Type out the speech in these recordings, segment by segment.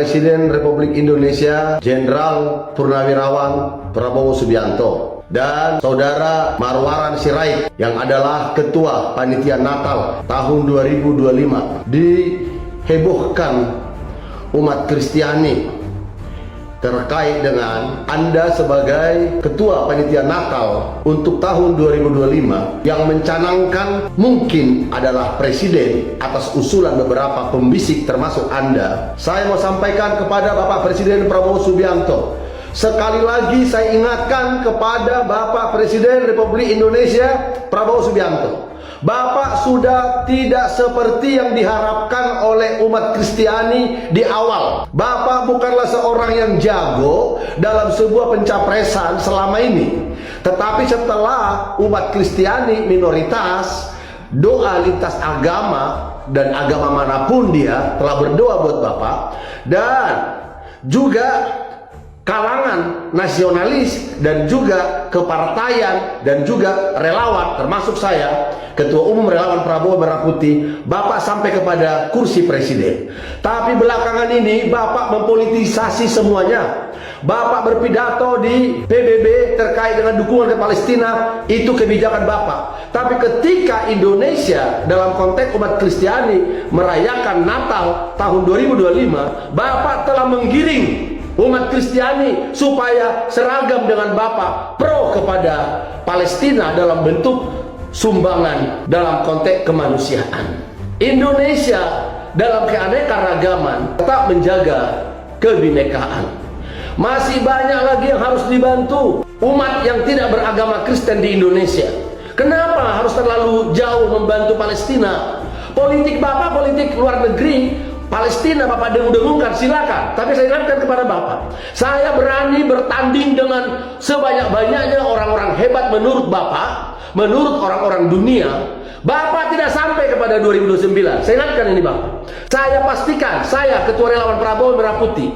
Presiden Republik Indonesia Jenderal Purnawirawan Prabowo Subianto dan Saudara Marwaran Sirait yang adalah Ketua Panitia Natal tahun 2025 dihebohkan umat Kristiani terkait dengan Anda sebagai Ketua Panitia Natal untuk tahun 2025 yang mencanangkan mungkin adalah Presiden atas usulan beberapa pembisik termasuk Anda. Saya mau sampaikan kepada Bapak Presiden Prabowo Subianto, sekali lagi saya ingatkan kepada Bapak Presiden Republik Indonesia Prabowo Subianto, Bapak sudah tidak seperti yang diharapkan oleh umat Kristiani di awal. Bapak bukanlah seorang yang jago dalam sebuah pencapresan selama ini. Tetapi setelah umat Kristiani minoritas, doa lintas agama dan agama manapun dia telah berdoa buat Bapak, dan juga kalangan nasionalis dan juga kepartaian dan juga relawan termasuk saya, Ketua Umum Relawan Prabowo Merah Putih, Bapak sampai kepada kursi presiden. Tapi belakangan ini Bapak mempolitisasi semuanya. Bapak berpidato di PBB terkait dengan dukungan ke Palestina, itu kebijakan Bapak. Tapi ketika Indonesia dalam konteks umat Kristiani merayakan Natal tahun 2025, Bapak telah menggiring umat Kristiani supaya seragam dengan Bapak, pro kepada Palestina dalam bentuk sumbangan dalam konteks kemanusiaan. Indonesia dalam keanekaragaman tetap menjaga kebinekaan. Masih banyak lagi yang harus dibantu umat yang tidak beragama Kristen di Indonesia. Kenapa harus terlalu jauh membantu Palestina? Politik Bapak, politik luar negeri Palestina Bapak dengung-dengungkan, silakan. Tapi saya ingatkan kepada Bapak, saya berani bertanding dengan sebanyak-banyaknya orang-orang hebat menurut Bapak, menurut orang-orang dunia. Bapak tidak sampai kepada 2029. Saya ingatkan ini Bapak. Saya pastikan, saya Ketua Relawan Prabowo Merah Putih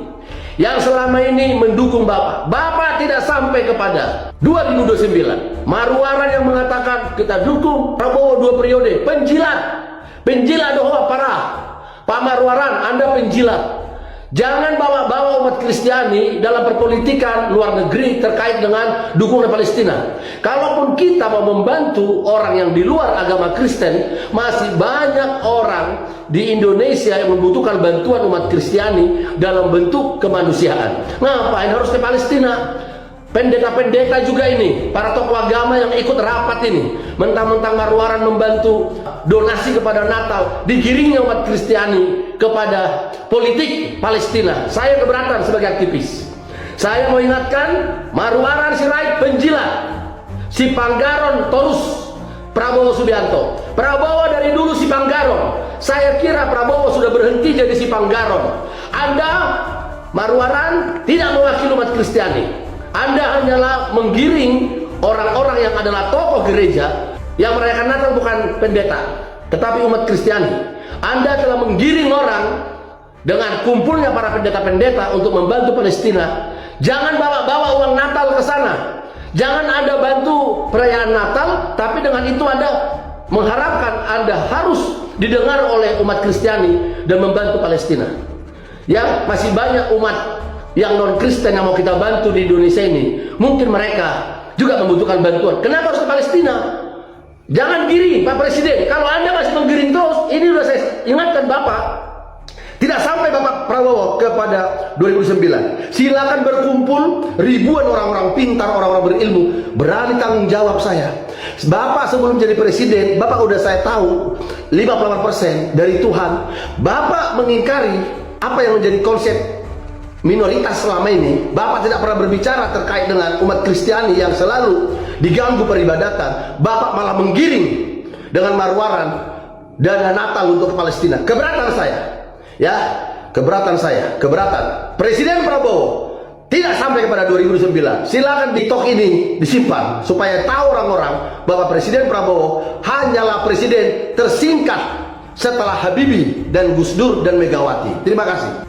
yang selama ini mendukung Bapak, Bapak tidak sampai kepada 2029. Marwaran yang mengatakan kita dukung Prabowo 2 periode, penjilat doa parah. Pak Marwaran, Anda penjilat. Jangan bawa-bawa umat Kristiani dalam perpolitikan luar negeri terkait dengan dukungan Palestina. Kalaupun kita mau membantu orang yang di luar agama Kristen, masih banyak orang di Indonesia yang membutuhkan bantuan umat Kristiani dalam bentuk kemanusiaan. Ngapain harus ke Palestina? Pendeta-pendeta juga ini, para tokoh agama yang ikut rapat ini, mentang-mentang Marwaran membantu donasi kepada Natal, digiringnya umat Kristiani kepada politik Palestina. Saya keberatan sebagai aktivis. Saya mau ingatkan, Marwaran Sirait penjilat, si Panggaron Torus Prabowo Subianto. Prabowo dari dulu si Panggaron. Saya kira Prabowo sudah berhenti jadi si Panggaron. Anda Marwaran tidak mewakili umat Kristiani. Anda hanyalah menggiring orang-orang yang adalah tokoh gereja yang merayakan Natal, bukan pendeta, tetapi umat Kristiani. Anda telah menggiring orang dengan kumpulnya para pendeta-pendeta untuk membantu Palestina. Jangan bawa-bawa uang Natal ke sana. Jangan Anda bantu perayaan Natal, tapi dengan itu Anda mengharapkan Anda harus didengar oleh umat Kristiani dan membantu Palestina. Ya, masih banyak umat yang non-Kristen yang mau kita bantu di Indonesia ini, mungkin mereka juga membutuhkan bantuan. Kenapa harus ke Palestina? Jangan giring Pak Presiden. Kalau Anda masih menggiring terus, ini sudah saya ingatkan Bapak, tidak sampai Bapak Prabowo kepada 2009. Silakan berkumpul ribuan orang-orang pintar, orang-orang berilmu, berani tanggung jawab saya. Bapak sebelum jadi presiden, Bapak udah saya tahu 58% dari Tuhan. Bapak mengingkari apa yang menjadi konsep minoritas selama ini. Bapak tidak pernah berbicara terkait dengan umat Kristiani yang selalu diganggu peribadatan. Bapak malah menggiring dengan Marwaran dana Natal untuk Palestina. Keberatan saya, ya, keberatan saya, keberatan. Presiden Prabowo tidak sampai kepada 2009. Silakan TikTok ini disimpan supaya tahu orang-orang bahwa Presiden Prabowo hanyalah presiden tersingkat setelah Habibie dan Gus Dur dan Megawati. Terima kasih.